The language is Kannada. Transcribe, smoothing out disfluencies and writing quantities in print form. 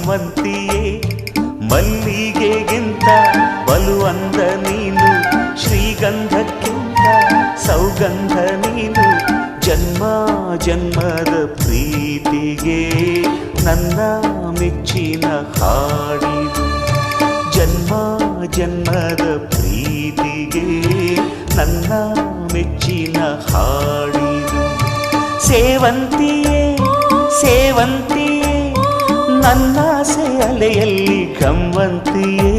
ವಂತಿಯೇ ಮಲ್ಲಿಗೆಗಿಂತ ಬಲು ಅಂದ ನೀನು, ಶ್ರೀಗಂಧಕ್ಕಿಂತ ಸೌಗಂಧ ನೀನು. ಜನ್ಮ ಜನ್ಮದ ಪ್ರೀತಿಗೆ ನನ್ನ ಮೆಚ್ಚಿನ ಹಾಡಿದು, ಜನ್ಮ ಜನ್ಮದ ಪ್ರೀತಿಗೆ ನನ್ನ ಮೆಚ್ಚಿನ ಹಾಡಿದು. ಸೇವಂತಿಯೇ ಸೇವಂತಿಯೇ ನನ್ನಾಸೆ ಅಲೆಯಲ್ಲಿ ಗಮ್ಮಂತಿಯೇ.